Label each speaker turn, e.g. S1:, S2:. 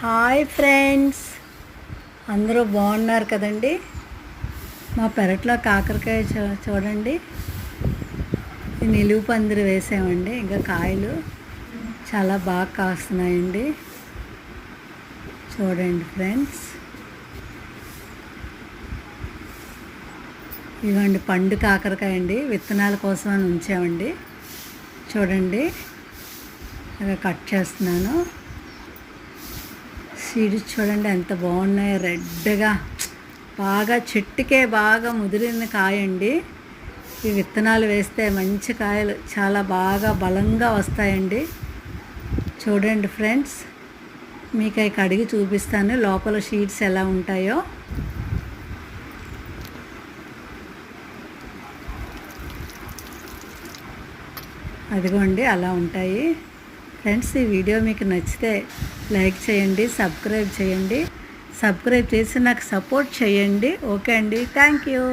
S1: Hi friends, అందరూ బాగున్నారు కదండి. మా పెరట్లో కాకరకాయ చూడండి, నిలువు పందిరి వేసామండి. ఇంకా కాయలు చాలా బాగా కాస్తున్నాయండి. చూడండి ఫ్రెండ్స్, ఇవ్వండి పండు కాకరకాయ అండి. విత్తనాల కోసం అని ఉంచామండి. చూడండి, అలా కట్ చేస్తున్నాను. సీడ్స్ చూడండి ఎంత బాగున్నాయో, రెడ్గా బాగా చెట్టుకే బాగా ముదిరిన కాయండి. ఈ విత్తనాలు వేస్తే మంచి కాయలు చాలా బాగా బలంగా వస్తాయండి. చూడండి ఫ్రెండ్స్, మీకు అవి కడిగి చూపిస్తాను లోపల షీడ్స్ ఎలా ఉంటాయో. అదిగోండి అలా ఉంటాయి ఫ్రెండ్స్. ఈ వీడియో మీకు నచ్చితే లైక్ చేయండి, సబ్స్క్రైబ్ చేయండి. సబ్స్క్రైబ్ చేసి నాకు సపోర్ట్ చేయండి. ఓకే అండి, థ్యాంక్ యూ.